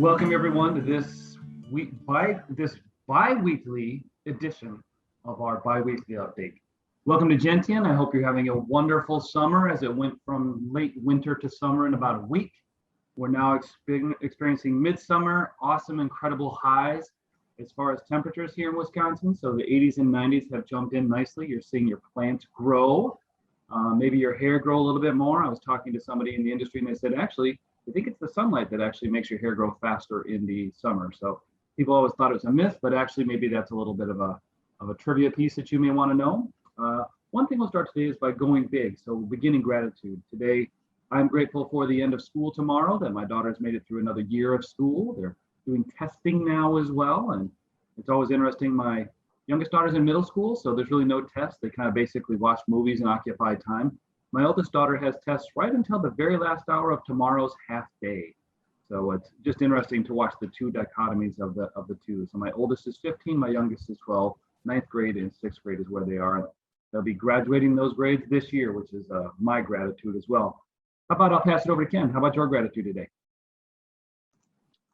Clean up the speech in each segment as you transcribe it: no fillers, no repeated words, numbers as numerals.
welcome everyone to this bi-weekly edition of our bi-weekly update. Welcome to Gentian. I hope you're having a wonderful summer as it went from late winter to summer in about a week. We're now experiencing midsummer, awesome, incredible highs as far as temperatures here in Wisconsin. So the 80s and 90s have jumped in nicely. You're seeing your plants grow. Maybe your hair grow a little bit more. I was talking to somebody in the industry and they said, actually, I think it's the sunlight that actually makes your hair grow faster in the summer. So people always thought it was a myth, but actually maybe that's a little bit of a trivia piece that you may want to know. One thing we'll start today is by going big. So beginning gratitude. Today, I'm grateful for the end of school tomorrow, that my daughter's made it through another year of school. They're doing testing now as well. And it's always interesting. My youngest daughter's in middle school, so there's really no tests. They kind of basically watch movies and occupy time. My oldest daughter has tests right until the very last hour of tomorrow's half day. So it's just interesting to watch the two dichotomies of the two. So my oldest is 15, my youngest is 12. Ninth grade and sixth grade is where they are. They'll be graduating those grades this year, which is my gratitude as well. How about I'll pass it over to Ken. How about your gratitude today?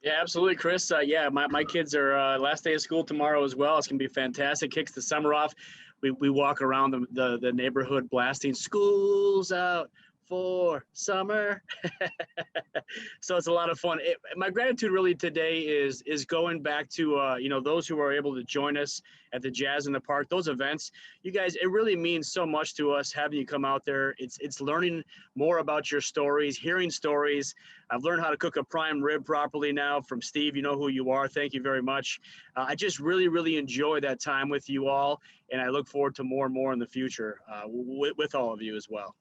Yeah, absolutely, Chris. Yeah, my kids are last day of school tomorrow as well. It's gonna be fantastic. Kicks the summer off. We walk around the neighborhood blasting "School's out for summer." So it's a lot of fun. My gratitude really today is going back to those who are able to join us at the Jazz in the Park, those events. You guys, it really means so much to us having you come out there. It's learning more about your stories, hearing stories. I've learned how to cook a prime rib properly now from Steve. You know who you are. Thank you very much. I just really enjoy that time with you all, and I look forward to more and more in the future with all of you as well.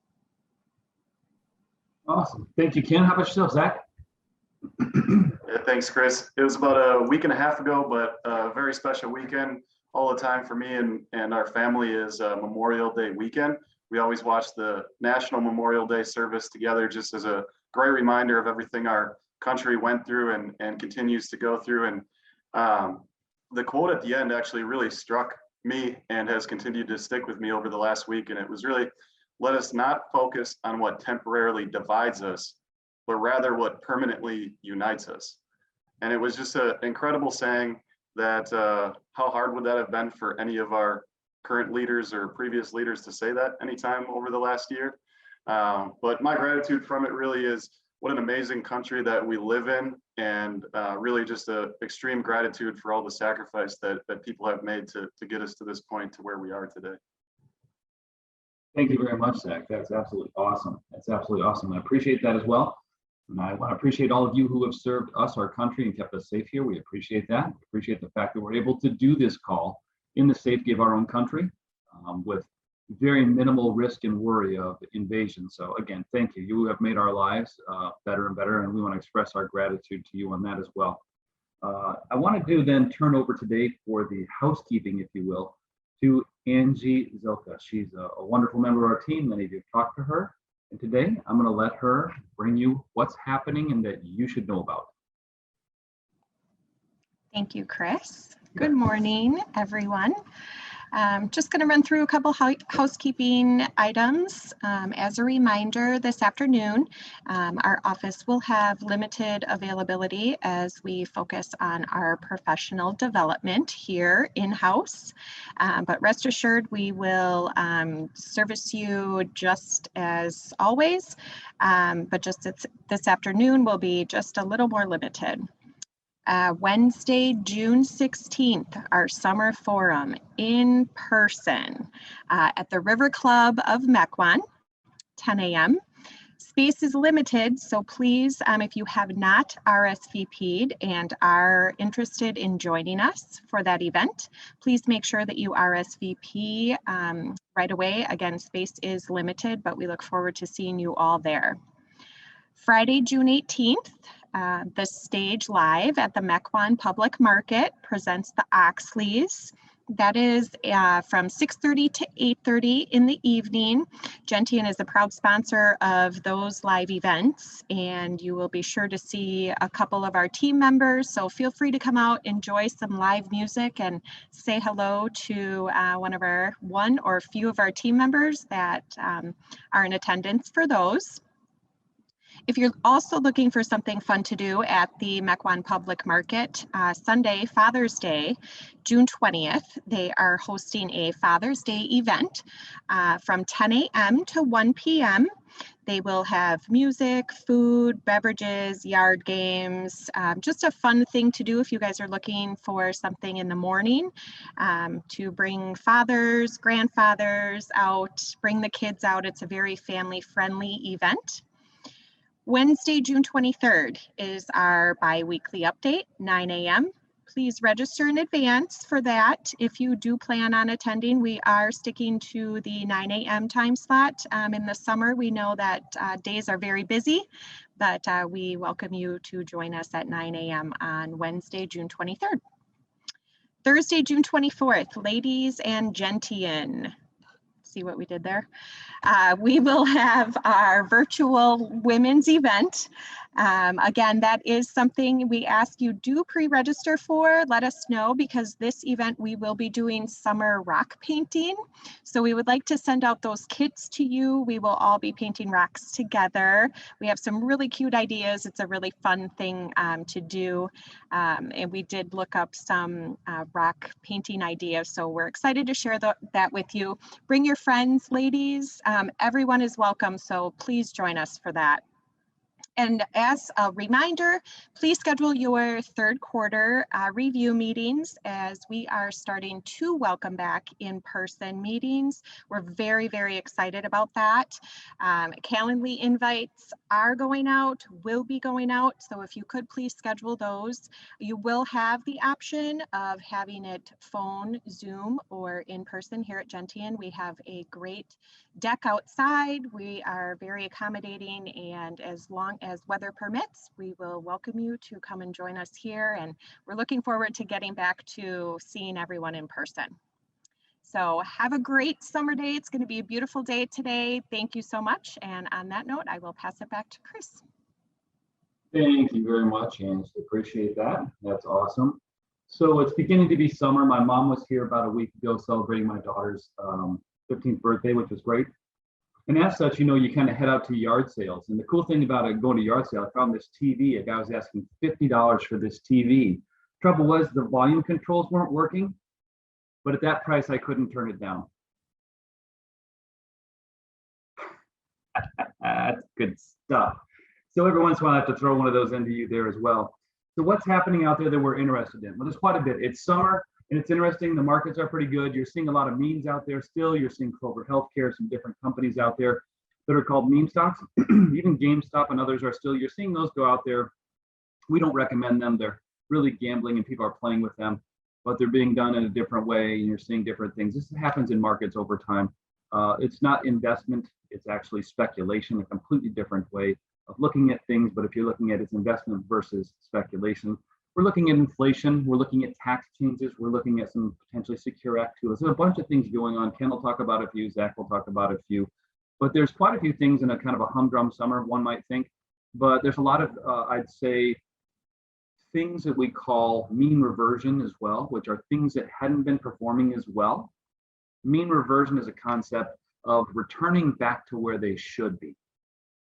Awesome. Thank you, Ken. How about yourself, Zach? Yeah, thanks, Chris. It was about a week and a half ago, but a very special weekend. All the time for me and our family is Memorial Day weekend. We always watch the National Memorial Day service together, just as a great reminder of everything our country went through and continues to go through. And the quote at the end actually really struck me and has continued to stick with me over the last week. And it was really, let us not focus on what temporarily divides us, but rather what permanently unites us. And it was just an incredible saying that how hard would that have been for any of our current leaders or previous leaders to say that anytime over the last year. But my gratitude from it really is what an amazing country that we live in, and really just an extreme gratitude for all the sacrifice that people have made to get us to this point, to where we are today. Thank you very much, Zach. That's absolutely awesome. That's absolutely awesome. I appreciate that as well. And I want to appreciate all of you who have served us, our country, and kept us safe here. We appreciate that. We appreciate the fact that we're able to do this call in the safety of our own country with very minimal risk and worry of invasion. So again, thank you. You have made our lives better and better, and we want to express our gratitude to you on that as well. I want to then turn over today for the housekeeping, if you will, to Angie Zilka. She's a wonderful member of our team. Many of you have talked to her. And today, I'm going to let her bring you what's happening and that you should know about. Thank you, Chris. Good morning, everyone. Just going to run through a couple housekeeping items. As a reminder, this afternoon, our office will have limited availability as we focus on our professional development here in-house. But rest assured, we will service you just as always, but just this afternoon will be just a little more limited. Wednesday, June 16th, our summer forum in person at the River Club of Mequon, 10 a.m. Space is limited, so please, if you have not RSVP'd and are interested in joining us for that event, please make sure that you RSVP right away. Again, space is limited, but we look forward to seeing you all there. Friday, June 18th, the Stage Live at the Mequon Public Market presents the Oxleys. That is from 6:30 to 8:30 in the evening. Gentian is a proud sponsor of those live events, and you will be sure to see a couple of our team members. So feel free to come out, enjoy some live music, and say hello to one or a few of our team members that are in attendance for those. If you're also looking for something fun to do at the Mequon Public Market, Sunday, Father's Day, June 20th, they are hosting a Father's Day event from 10 a.m. to 1 p.m. They will have music, food, beverages, yard games, just a fun thing to do if you guys are looking for something in the morning to bring fathers, grandfathers out, bring the kids out. It's a very family-friendly event. Wednesday, June 23rd is our bi-weekly update, 9 a.m. Please register in advance for that. If you do plan on attending, we are sticking to the 9 a.m. time slot. In the summer, we know that days are very busy, but we welcome you to join us at 9 a.m. on Wednesday, June 23rd. Thursday, June 24th, ladies and gentian. See what we did there? We will have our virtual women's event. Again, that is something we ask you do pre-register for. Let us know, because this event we will be doing summer rock painting. So we would like to send out those kits to you. We will all be painting rocks together. We have some really cute ideas. It's a really fun thing to do. And we did look up some rock painting ideas. So we're excited to share that with you. Bring your friends, ladies. Everyone is welcome. So please join us for that. And as a reminder, please schedule your third quarter review meetings, as we are starting to welcome back in-person meetings. We're very, very excited about that. Calendly invites are going out, will be going out. So if you could please schedule those. You will have the option of having it phone, Zoom, or in person here at Gentian. We have a great deck outside. We are very accommodating, and as long as weather permits, we will welcome you to come and join us here. And we're looking forward to getting back to seeing everyone in person. So have a great summer day. It's going to be a beautiful day today. Thank you so much. And on that note, I will pass it back to Chris. Thank you very much, Ange. Appreciate that. That's awesome. So it's beginning to be summer. My mom was here about a week ago celebrating my daughter's 15th birthday, which was great. And as such, you know, you kind of head out to yard sales. And the cool thing about it, going to yard sale, I found this TV. A guy was asking $50 for this TV. Trouble was the volume controls weren't working, but at that price, I couldn't turn it down. That's good stuff. So every once in a while, I have to throw one of those into you there as well. So what's happening out there that we're interested in? Well, there's quite a bit. It's summer. And it's interesting, the markets are pretty good. You're seeing a lot of memes out there still. You're seeing Clover Healthcare, some different companies out there that are called meme stocks. Even GameStop and others are still, you're seeing those go out there. We don't recommend them. They're really gambling and people are playing with them, but they're being done in a different way. And you're seeing different things. This happens in markets over time. It's not investment. It's actually speculation, a completely different way of looking at things. But if you're looking at its investment versus speculation, we're looking at inflation, we're looking at tax changes, we're looking at some potentially Secure Act tools. There's a bunch of things going on. Ken will talk about a few, Zach will talk about a few, but there's quite a few things in a kind of a humdrum summer, one might think, but there's a lot of, I'd say, things that we call mean reversion as well, which are things that hadn't been performing as well. Mean reversion is a concept of returning back to where they should be.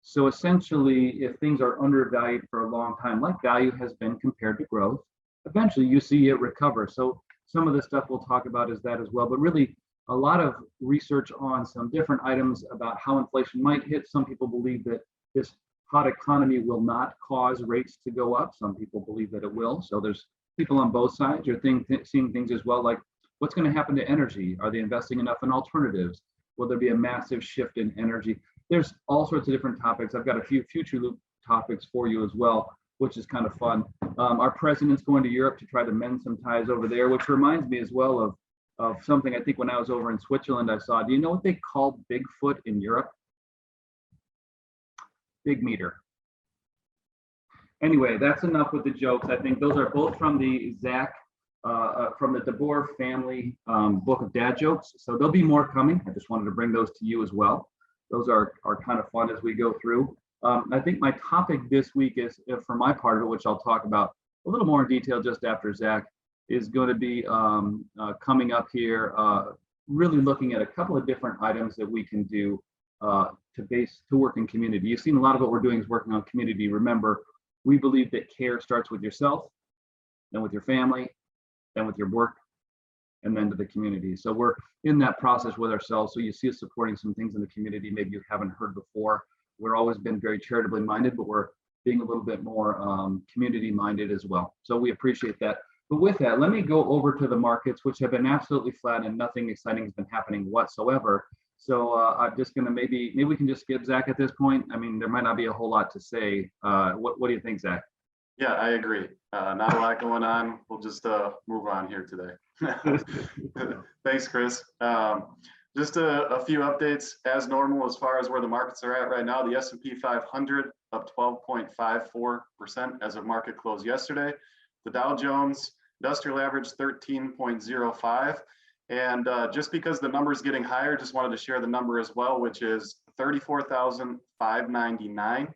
So essentially, if things are undervalued for a long time, like value has been compared to growth, eventually you see it recover. So some of the stuff we'll talk about is that as well, but really a lot of research on some different items about how inflation might hit. Some people believe that this hot economy will not cause rates to go up. Some people believe that it will. So there's people on both sides. You're seeing things as well, like what's going to happen to energy? Are they investing enough in alternatives? Will there be a massive shift in energy? There's all sorts of different topics. I've got a few future loop topics for you as well, which is kind of fun. Our president's going to Europe to try to mend some ties over there, which reminds me as well of something I think when I was over in Switzerland, I saw. Do you know what they call Bigfoot in Europe? Big meter. Anyway, that's enough with the jokes. I think those are both from the Zach, from the DeBoer family book of dad jokes. So there'll be more coming. I just wanted to bring those to you as well. Those are kind of fun as we go through. I think my topic this week is, for my part of it, which I'll talk about a little more in detail just after Zach, is going to be coming up here, really looking at a couple of different items that we can do to work in community. You've seen a lot of what we're doing is working on community. Remember, we believe that care starts with yourself, then with your family, then with your work, and then to the community. So we're in that process with ourselves. So you see us supporting some things in the community maybe you haven't heard before. We're always been very charitably minded, but we're being a little bit more community minded as well. So we appreciate that. But with that, let me go over to the markets, which have been absolutely flat and nothing exciting has been happening whatsoever. So I'm just gonna maybe we can just skip Zach at this point. I mean, there might not be a whole lot to say. What do you think, Zach? Yeah, I agree. Not a lot going on. We'll just move on here today. Thanks, Chris. Just a few updates as normal as far as where the markets are at right now. The S&P 500 up 12.54% as of market close yesterday. The Dow Jones Industrial Average 13.05. And just because the number is getting higher, just wanted to share the number as well, which is 34,599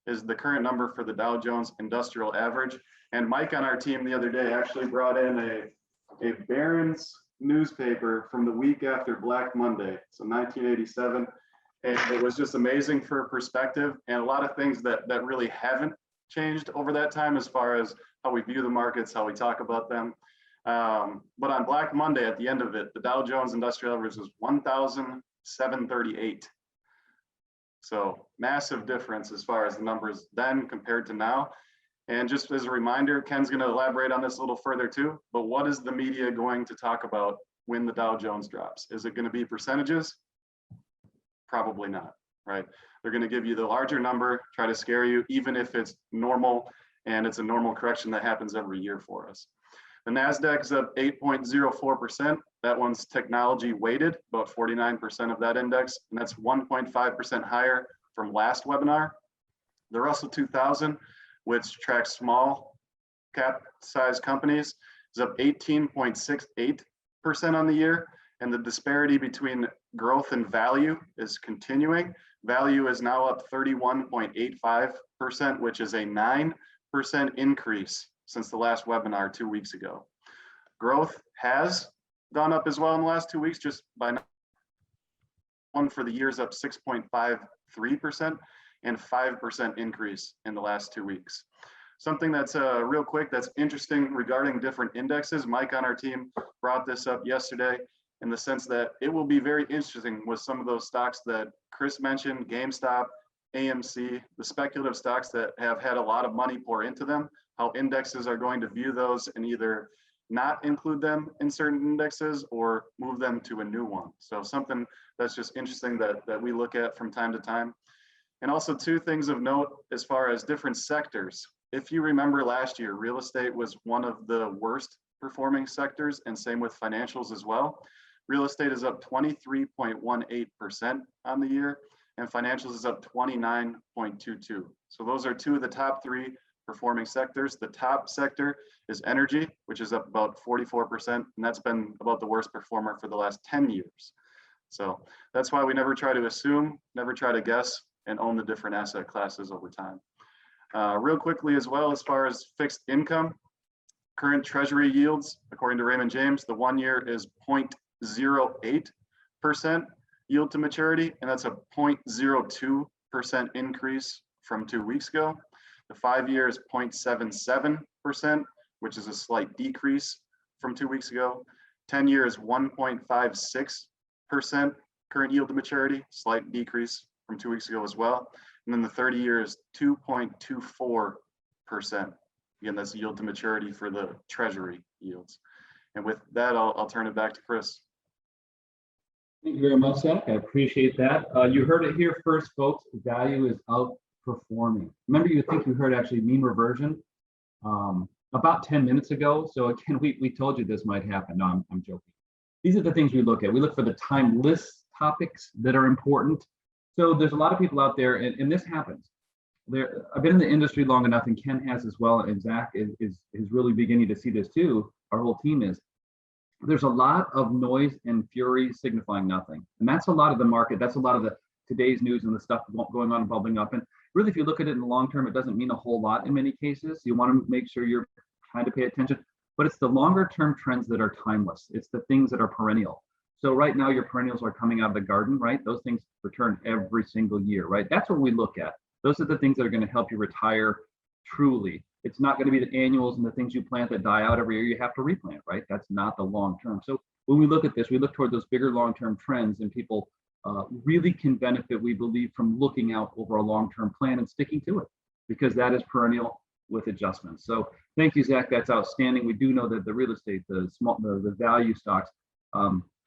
is the current number for the Dow Jones Industrial Average. And Mike on our team the other day actually brought in a Barron's newspaper from the week after Black Monday, so 1987. And it was just amazing for perspective and a lot of things that really haven't changed over that time as far as how we view the markets, how we talk about them. But on Black Monday, at the end of it, the Dow Jones Industrial Average was 1,738. So massive difference as far as the numbers then compared to now. And just as a reminder, Ken's going to elaborate on this a little further too, but what is the media going to talk about when the Dow Jones drops? Is it going to be percentages? Probably not, right? They're going to give you the larger number, try to scare you, even if it's normal and it's a normal correction that happens every year for us. The NASDAQ is up 8.04%. That one's technology weighted, about 49% of that index, and that's 1.5% higher from last webinar. The Russell 2000, which tracks small cap size companies, is up 18.68% on the year. And the disparity between growth and value is continuing. Value is now up 31.85%, which is a 9% increase since the last webinar 2 weeks ago. Growth has gone up as well in the last 2 weeks, just by one for the years up 6.53% and 5% increase in the last 2 weeks. Something that's real quick that's interesting regarding different indexes. Mike on our team brought this up yesterday in the sense that it will be very interesting with some of those stocks that Chris mentioned, GameStop, AMC, the speculative stocks that have had a lot of money pour into them, how indexes are going to view those and either not include them in certain indexes or move them to a new one. So something that's just interesting that we look at from time to time. And also two things of note as far as different sectors. If you remember last year, real estate was one of the worst performing sectors, and same with financials as well. Real estate is up 23.18% on the year, and financials is up 29.22. So those are two of the top three performing sectors. The top sector is energy, which is up about 44%, and that's been about the worst performer for the last 10 years. So that's why we never try to assume, never try to guess, and own the different asset classes over time. Real quickly as well, as far as fixed income, current treasury yields, according to Raymond James, the 1 year is 0.08% yield to maturity, and that's a 0.02% increase from 2 weeks ago. The 5 year is 0.77%, which is a slight decrease from 2 weeks ago. 10 year is 1.56% current yield to maturity, slight decrease from 2 weeks ago as well. And then the 30 year is 2.24%. Again, that's yield to maturity for the treasury yields. And with that, I'll turn it back to Chris. Thank you very much, Zach. I appreciate that. You heard it here first, folks. Value is outperforming. Remember, you think you heard actually mean reversion about 10 minutes ago. So again, we told you this might happen. No, I'm joking. These are the things we look at. We look for the timeless topics that are important. So there's a lot of people out there, and this happens. I've been in the industry long enough, and Ken has as well, and Zach is really beginning to see this too. Our whole team is. There's a lot of noise and fury signifying nothing, and that's a lot of the market. That's a lot of the today's news and the stuff going on and bubbling up. And really, if you look at it in the long term, it doesn't mean a whole lot in many cases. You want to make sure you're trying to pay attention, but it's the longer term trends that are timeless. It's the things that are perennial. So right now your perennials are coming out of the garden, right? Those things return every single year, right? That's what we look at. Those are the things that are going to help you retire truly. It's not going to be the annuals and the things you plant that die out every year you have to replant, right? That's not the long term. So when we look at this, we look toward those bigger long-term trends, and people really can benefit, we believe, from looking out over a long-term plan and sticking to it, because that is perennial with adjustments. So thank you, Zach. That's outstanding. We do know that the real estate, the value stocks,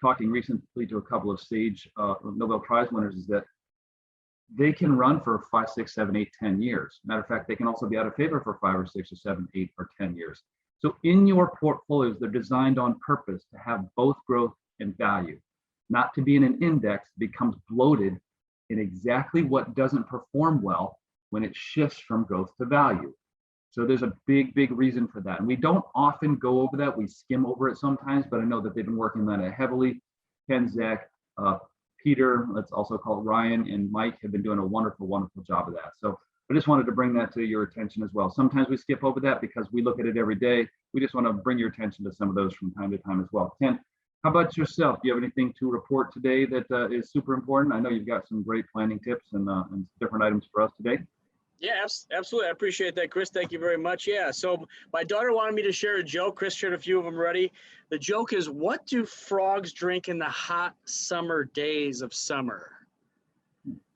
talking recently to a couple of Sage Nobel Prize winners, is that they can run for 5, 6, 7, 8, 10 years. Matter of fact, they can also be out of favor for 5 or 6 or 7, 8 or 10 years. So in your portfolios, they're designed on purpose to have both growth and value, not to be in an index that becomes bloated in exactly what doesn't perform well when it shifts from growth to value. So there's a big, big reason for that. And we don't often go over that. We skim over it sometimes, but I know that they've been working on it heavily. Ken, Zach, Peter, let's also call it Ryan, and Mike have been doing a wonderful, wonderful job of that. So I just wanted to bring that to your attention as well. Sometimes we skip over that because we look at it every day. We just want to bring your attention to some of those from time to time as well. Ken, how about yourself? Do you have anything to report today that is super important? I know you've got some great planning tips and different items for us today. Yeah, absolutely. I appreciate that, Chris. Thank you very much. Yeah. So my daughter wanted me to share a joke. Chris shared a few of them already. The joke is, what do frogs drink in the hot summer days of summer?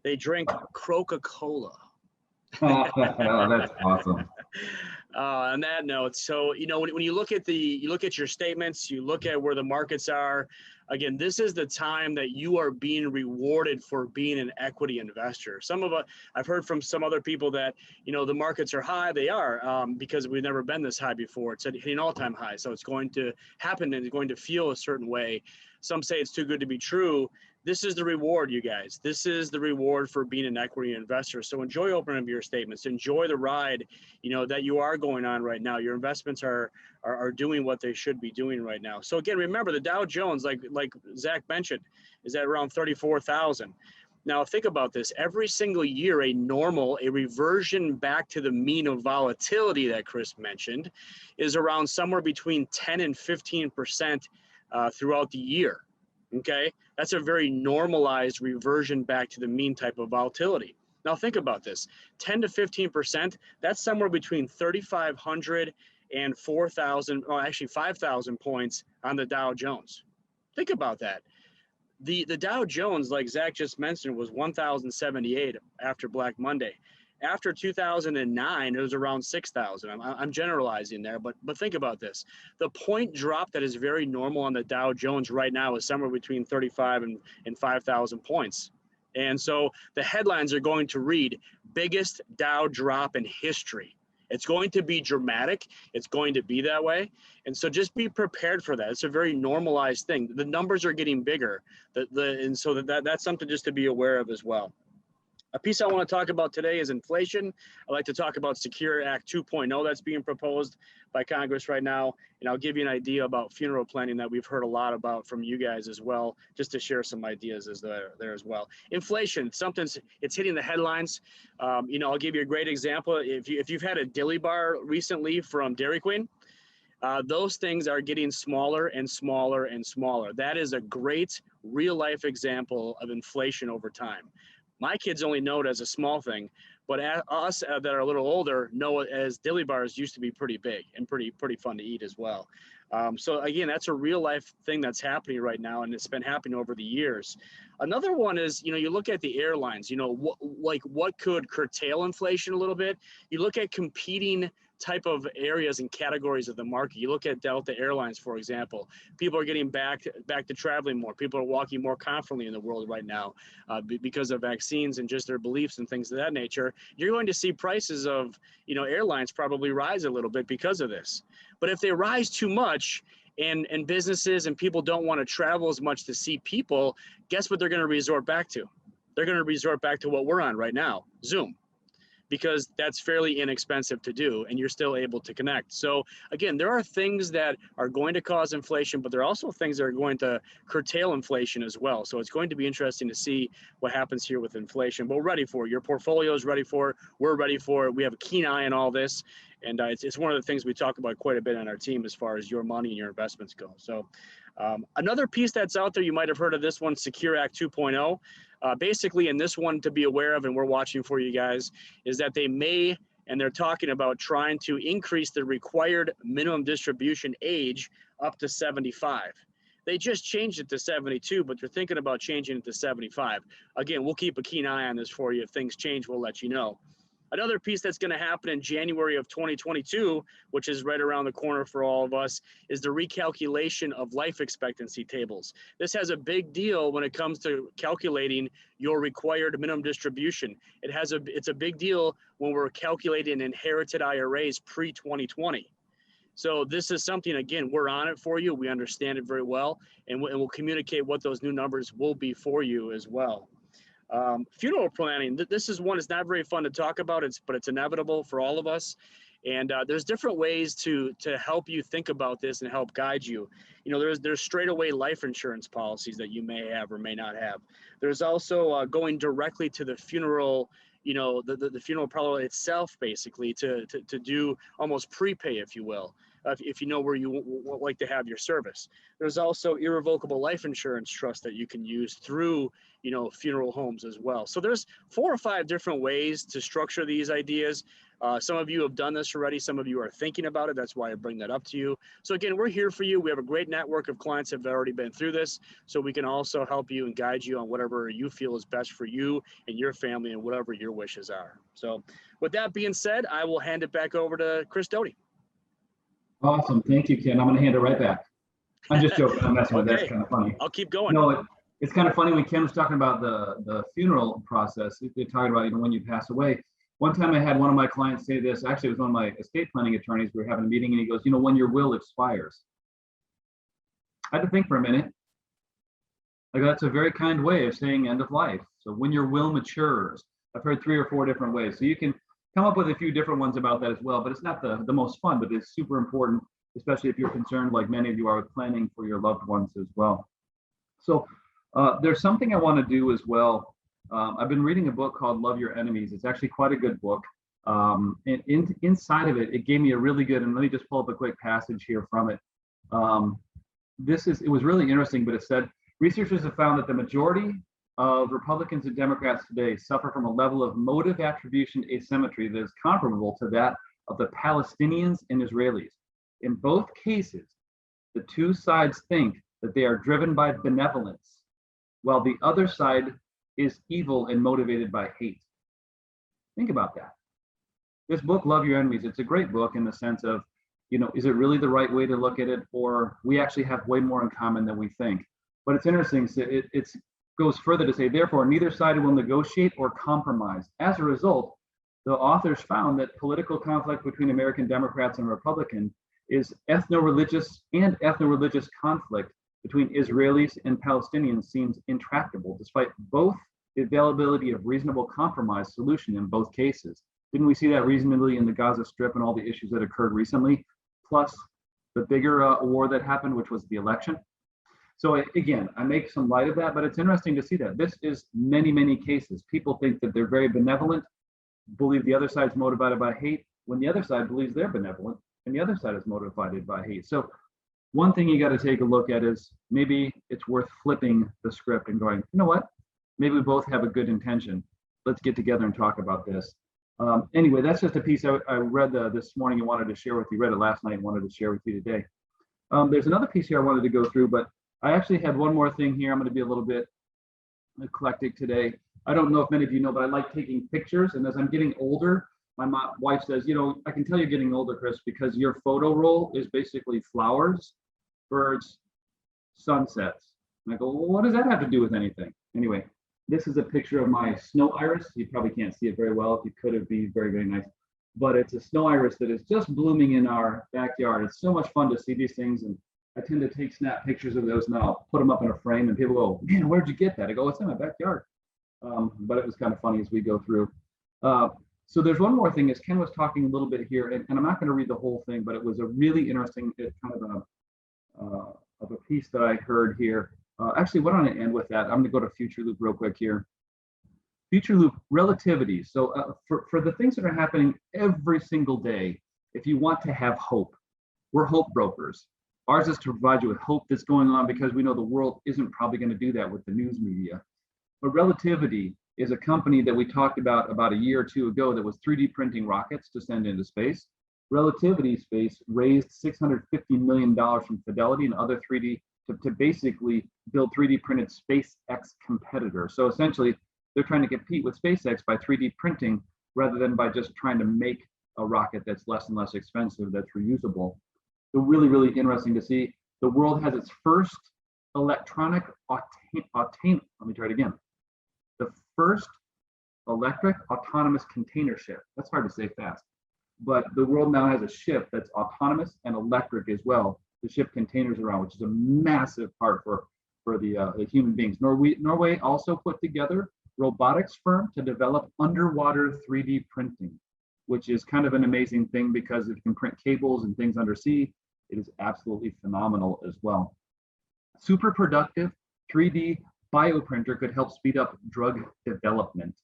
They drink Coca-Cola. Oh, that's awesome. On that note, so when you look at your statements, you look at where the markets are. Again, this is the time that you are being rewarded for being an equity investor. I've heard from some other people that the markets are high. They are because we've never been this high before. It's hitting all-time high, so it's going to happen and it's going to feel a certain way. Some say it's too good to be true. This is the reward, you guys. This is the reward for being an equity investor. So enjoy opening up your statements. Enjoy the ride, that you are going on right now. Your investments are doing what they should be doing right now. So again, remember the Dow Jones, like Zach mentioned, is at around 34,000. Now think about this. Every single year, a reversion back to the mean of volatility that Chris mentioned is around somewhere between 10 and 15% throughout the year. Okay, that's a very normalized reversion back to the mean type of volatility. Now think about this, 10 to 15%, that's somewhere between 3,500 and 4,000, or actually 5,000 points on the Dow Jones. Think about that. The Dow Jones, like Zach just mentioned, was 1,078 after Black Monday. After 2009, it was around 6,000. I'm generalizing there, but think about this. The point drop that is very normal on the Dow Jones right now is somewhere between 35 and 5,000 points. And so the headlines are going to read, biggest Dow drop in history. It's going to be dramatic. It's going to be that way. And so just be prepared for that. It's a very normalized thing. The numbers are getting bigger. And so that's something just to be aware of as well. A piece I want to talk about today is inflation. I'd like to talk about Secure Act 2.0 that's being proposed by Congress right now. And I'll give you an idea about funeral planning that we've heard a lot about from you guys as well, just to share some ideas there as well. Inflation, it's hitting the headlines. I'll give you a great example. If you've had a dilly bar recently from Dairy Queen, those things are getting smaller and smaller and smaller. That is a great real life example of inflation over time. My kids only know it as a small thing, but us that are a little older know it as dilly bars used to be pretty big and pretty fun to eat as well. So again, that's a real life thing that's happening right now, and it's been happening over the years. Another one is, you look at the airlines, what could curtail inflation a little bit? You look at competing type of areas and categories of the market. You look at Delta Airlines, for example. People are getting back to traveling more. People are walking more confidently in the world right now because of vaccines and just their beliefs and things of that nature. You're going to see prices of airlines probably rise a little bit because of this. But if they rise too much and businesses and people don't want to travel as much to see people, guess what they're going to resort back to? They're going to resort back to what we're on right now, Zoom. because that's fairly inexpensive to do and you're still able to connect. So again, there are things that are going to cause inflation, but there are also things that are going to curtail inflation as well. So it's going to be interesting to see what happens here with inflation, but we're ready for it. Your portfolio is ready for it. We're ready for it. We have a keen eye on all this. And it's one of the things we talk about quite a bit on our team as far as your money and your investments go. So another piece that's out there, you might have heard of this one, Secure Act 2.0. Basically, in this one to be aware of, and we're watching for you guys, is that they may, and they're talking about trying to increase the required minimum distribution age up to 75. They just changed it to 72, but they're thinking about changing it to 75. Again, we'll keep a keen eye on this for you. If things change, we'll let you know. Another piece that's going to happen in January of 2022, which is right around the corner for all of us, is the recalculation of life expectancy tables. This has a big deal when it comes to calculating your required minimum distribution. It's a big deal when we're calculating inherited IRAs pre-2020. So this is something, again, we're on it for you. We understand it very well, and we'll communicate what those new numbers will be for you as well. Funeral planning, this is one that's not very fun to talk about, but it's inevitable for all of us. And there's different ways to help you think about this and help guide you. You know, there's straightaway life insurance policies that you may have or may not have. There's also going directly to the funeral, you know, the funeral parlor itself, basically, to do almost prepay, if you will, if you know where you like to have your service. There's also irrevocable life insurance trust that you can use through, you know, funeral homes as well. So there's 4 or 5 different ways to structure these ideas. Some of you have done this already. Some of you are thinking about it. That's why I bring that up to you. So again, we're here for you. We have a great network of clients that have already been through this. So we can also help you and guide you on whatever you feel is best for you and your family and whatever your wishes are. So with that being said, I will hand it back over to Chris Doty. Awesome. Thank you, Ken. I'm going to hand it right back. I'm just joking. I'm messing with that. That's kind of funny. I'll keep going. No, it's kind of funny when Ken was talking about the funeral process. They're talking about, you know, when you pass away. One time I had one of my clients say this. Actually, it was one of my estate planning attorneys. We were having a meeting and he goes, you know, when your will expires. I had to think for a minute. Like, that's a very kind way of saying end of life. So when your will matures, I've heard 3 or 4 different ways. So you can come up with a few different ones about that as well, but it's not the most fun, but it's super important, especially if you're concerned, like many of you are, with planning for your loved ones as well. So there's something I want to do as well. I've been reading a book called Love Your Enemies. It's actually quite a good book. And inside of it, it gave me a really good, and let me just pull up a quick passage here from it. It was really interesting, but it said, researchers have found that the majority of Republicans and Democrats today suffer from a level of motive attribution asymmetry that is comparable to that of the Palestinians and Israelis. In both cases, the two sides think that they are driven by benevolence, while the other side is evil and motivated by hate. Think about that. This book, Love Your Enemies, it's a great book in the sense of, you know, is it really the right way to look at it, or we actually have way more in common than we think? But it's interesting. So it goes further to say, therefore, neither side will negotiate or compromise. As a result, the authors found that political conflict between American Democrats and Republicans is ethno-religious conflict between Israelis and Palestinians seems intractable, despite both the availability of reasonable compromise solution in both cases. Didn't we see that reasonably in the Gaza Strip and all the issues that occurred recently, plus the bigger war that happened, which was the election? So again, I make some light of that, but it's interesting to see that this is many, many cases. People think that they're very benevolent, believe the other side's motivated by hate, when the other side believes they're benevolent and the other side is motivated by hate. So one thing you got to take a look at is maybe it's worth flipping the script and going, you know what? Maybe we both have a good intention. Let's get together and talk about this. Anyway, that's just a piece I read this morning and wanted to share with you. Read it last night and wanted to share with you today. There's another piece here I wanted to go through, but I actually had one more thing here. I'm going to be a little bit eclectic today. I don't know if many of you know, but I like taking pictures. And as I'm getting older, my wife says, you know, I can tell you're getting older, Chris, because your photo roll is basically flowers, birds, sunsets. And I go, well, what does that have to do with anything? Anyway, this is a picture of my snow iris. You probably can't see it very well. If you could, it'd be very, very nice. But it's a snow iris that is just blooming in our backyard. It's so much fun to see these things. And I tend to snap pictures of those now, put them up in a frame, and people go, man, where'd you get that? I go, it's in my backyard. But it was kind of funny as we go through. So there's one more thing, as Ken was talking a little bit here, and I'm not going to read the whole thing, but it was a really interesting kind of a piece that I heard here. Actually, why don't I end with that? I'm going to go to Future Loop real quick here. Future Loop, relativity. So for the things that are happening every single day, if you want to have hope, we're hope brokers. Ours is to provide you with hope that's going on, because we know the world isn't probably going to do that with the news media. But Relativity is a company that we talked about a year or two ago that was 3D printing rockets to send into space. Relativity Space raised $650 million from Fidelity and other 3D to basically build 3D printed SpaceX competitors. So essentially, they're trying to compete with SpaceX by 3D printing rather than by just trying to make a rocket that's less and less expensive, that's reusable. So really, really interesting to see. The world has its first electronic let me try it again. The first electric autonomous container ship. That's hard to say fast. But the world now has a ship that's autonomous and electric as well to ship containers around, which is a massive part for the human beings. Norway also put together robotics firm to develop underwater 3D printing, which is kind of an amazing thing because it can print cables and things undersea. It is absolutely phenomenal as well. Super productive 3D bioprinter could help speed up drug development.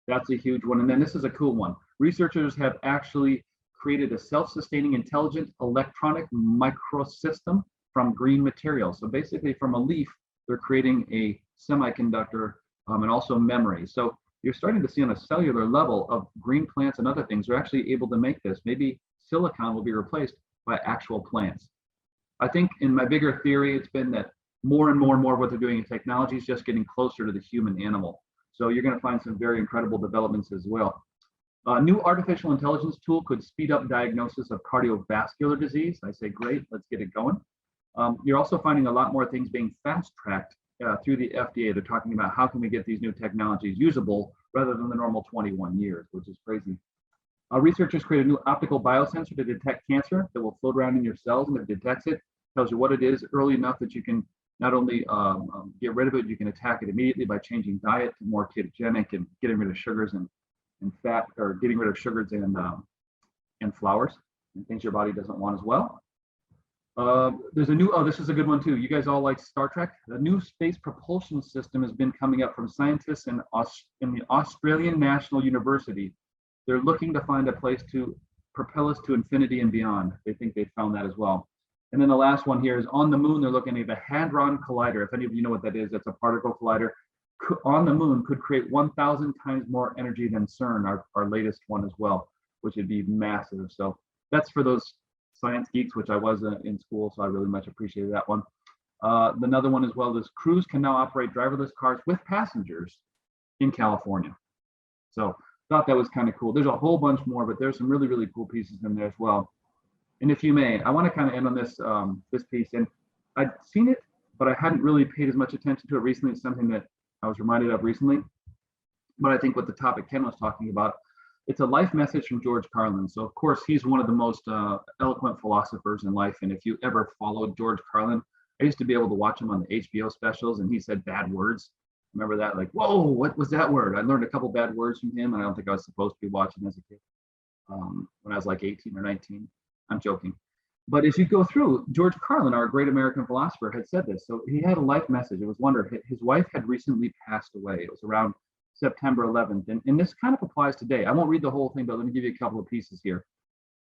That's a huge one. And then this is a cool one. Researchers have actually created a self-sustaining intelligent electronic microsystem from green materials. So basically from a leaf, they're creating a semiconductor and also memory. So you're starting to see on a cellular level of green plants and other things, they're actually able to make this. Maybe silicon will be replaced by actual plants. I think in my bigger theory, it's been that more and more of what they're doing in technology is just getting closer to the human animal. So you're going to find some very incredible developments as well. A new artificial intelligence tool could speed up diagnosis of cardiovascular disease. I say, great, let's get it going. You're also finding a lot more things being fast-tracked through the FDA. They're talking about how can we get these new technologies usable rather than the normal 21 years, which is crazy. Researchers create a new optical biosensor to detect cancer that will float around in your cells, and if it detects it, tells you what it is early enough that you can not only get rid of it, you can attack it immediately by changing diet to more ketogenic and getting rid of sugars and fat, or getting rid of sugars and flours and things your body doesn't want as well. There's a new, this is a good one too. You guys all like Star Trek? The new space propulsion system has been coming up from scientists in the Australian National University. They're looking to find a place to propel us to infinity and beyond. They think they found that as well. And then the last one here is on the moon, they're looking at the Hadron Collider. If any of you know what that is, that's a particle collider. On the moon could create 1,000 times more energy than CERN, our latest one as well, which would be massive. So that's for those science geeks, which I was in school, so I really much appreciated that one. Another one as well is crews can now operate driverless cars with passengers in California. So thought that was kind of cool. There's a whole bunch more, but there's some really, really cool pieces in there as well. And if you may, I want to kind of end on this this piece. And I'd seen it, but I hadn't really paid as much attention to it recently. It's something that I was reminded of recently. But I think with the topic Ken was talking about, it's a life message from George Carlin. So of course, he's one of the most eloquent philosophers in life. And if you ever followed George Carlin, I used to be able to watch him on the HBO specials, and he said bad words. Remember that? Like, whoa, what was that word? I learned a couple bad words from him, and I don't think I was supposed to be watching as a kid when I was like 18 or 19. I'm joking. But as you go through, George Carlin, our great American philosopher, had said this. So he had a life message. It was wonder. His wife had recently passed away. It was around September 11th. And this kind of applies today. I won't read the whole thing, but let me give you a couple of pieces here.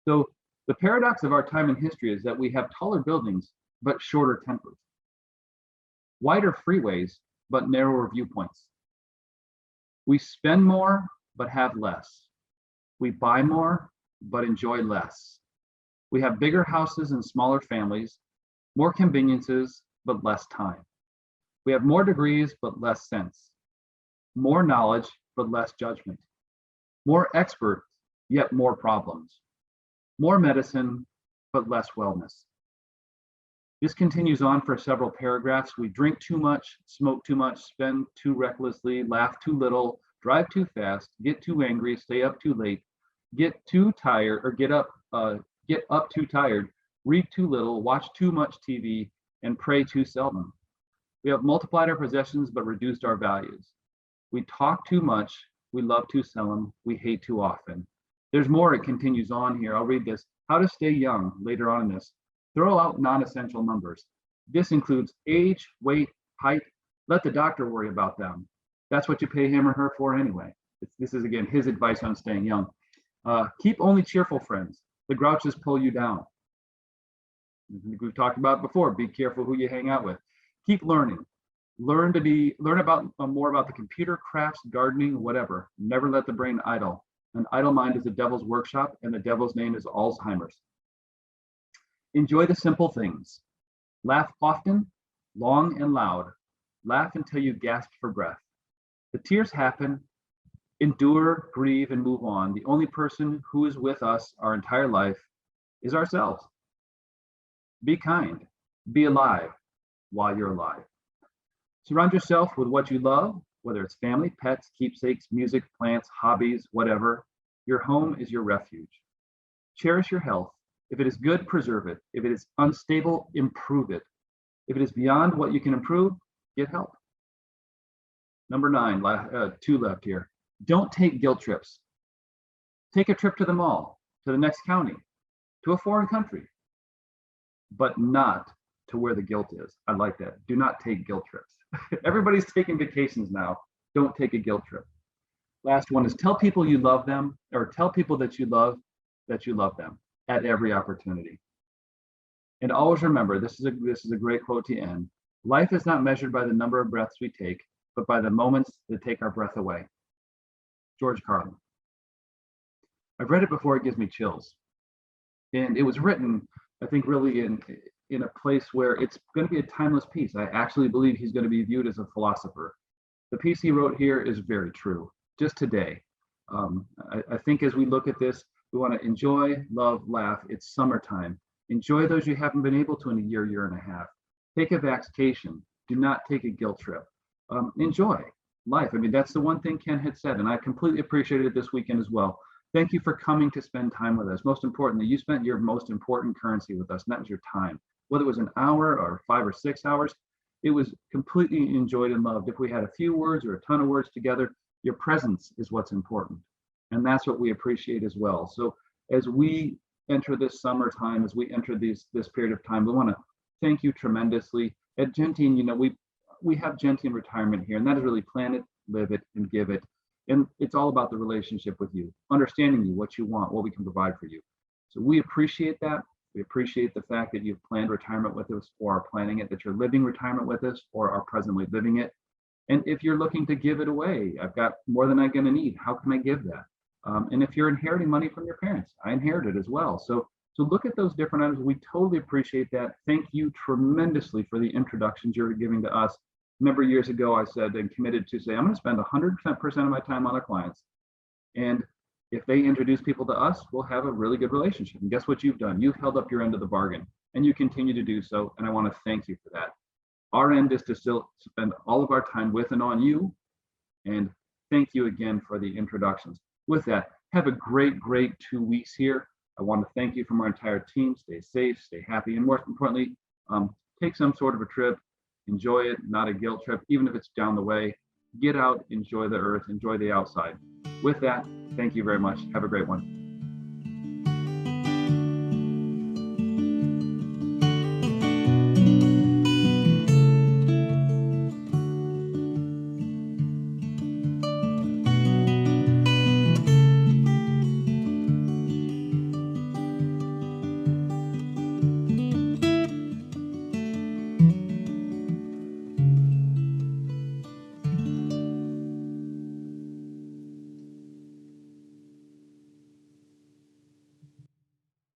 So the paradox of our time in history is that we have taller buildings, but shorter tempers. Wider freeways, but narrower viewpoints. We spend more, but have less. We buy more, but enjoy less. We have bigger houses and smaller families, more conveniences, but less time. We have more degrees, but less sense. More knowledge, but less judgment. More expert, yet more problems. More medicine, but less wellness. This continues on for several paragraphs. We drink too much, smoke too much, spend too recklessly, laugh too little, drive too fast, get too angry, stay up too late, get too tired, or get up too tired, read too little, watch too much TV, and pray too seldom. We have multiplied our possessions but reduced our values. We talk too much, We love too seldom. We hate too often. There's more. It continues on here. I'll read this. How to stay young later on in this. Throw out non-essential numbers. This includes age, weight, height. Let the doctor worry about them. That's what you pay him or her for anyway. This is, again, his advice on staying young. Keep only cheerful friends. The grouches pull you down. We've talked about before. Be careful who you hang out with. Keep learning. Learn about more about the computer, crafts, gardening, whatever. Never let the brain idle. An idle mind is the devil's workshop, and the devil's name is Alzheimer's. Enjoy the simple things. Laugh often, long, and loud. Laugh until you gasp for breath. The tears happen. Endure, grieve, and move on. The only person who is with us our entire life is ourselves. Be kind. Be alive while you're alive. Surround yourself with what you love, whether it's family, pets, keepsakes, music, plants, hobbies, whatever. Your home is your refuge. Cherish your health. If it is good, preserve it. If it is unstable, improve it. If it is beyond what you can improve, get help. Number 9, 2 left here. Don't take guilt trips. Take a trip to the mall, to the next county, to a foreign country, but not to where the guilt is. I like that. Do not take guilt trips. Everybody's taking vacations now. Don't take a guilt trip. Last one is tell people you love them, or tell people that you love them at every opportunity. And always remember, this is a great quote to end. Life is not measured by the number of breaths we take, but by the moments that take our breath away. George Carlin. I've read it before, it gives me chills. And it was written, I think, really in a place where it's going to be a timeless piece. I actually believe he's going to be viewed as a philosopher. The piece he wrote here is very true, just today. I think as we look at this, we want to enjoy, love, laugh. It's summertime. Enjoy those you haven't been able to in a year and a half. Take a vacation. Do not take a guilt trip. Enjoy life. I mean, that's the one thing Ken had said, and I completely appreciated it this weekend as well. Thank you for coming to spend time with us. Most importantly, you spent your most important currency with us, and that was your time. Whether it was an hour or 5 or 6 hours, it was completely enjoyed and loved. If we had a few words or a ton of words together, your presence is what's important. And that's what we appreciate as well. So as we enter this summertime, as we enter this period of time, we want to thank you tremendously. At Gentian, you know, we have Gentian retirement here, and that is really plan it, live it, and give it. And it's all about the relationship with you, understanding you, what you want, what we can provide for you. So we appreciate that. We appreciate the fact that you've planned retirement with us or are planning it, that you're living retirement with us or are presently living it. And if you're looking to give it away, I've got more than I'm going to need. How can I give that? And if you're inheriting money from your parents, I inherited as well. So look at those different items. We totally appreciate that. Thank you tremendously for the introductions you're giving to us. Remember years ago, I said and committed to say, I'm going to spend 100% of my time on our clients. And if they introduce people to us, we'll have a really good relationship. And guess what you've done? You've held up your end of the bargain, and you continue to do so. And I want to thank you for that. Our end is to still spend all of our time with and on you. And thank you again for the introductions. With that, have a great 2 weeks here. I want to thank you from our entire team. Stay safe, stay happy, and more importantly, take some sort of a trip. Enjoy it, not a guilt trip, even if it's down the way. Get out, enjoy the earth, enjoy the outside. With that, thank you very much. Have a great one.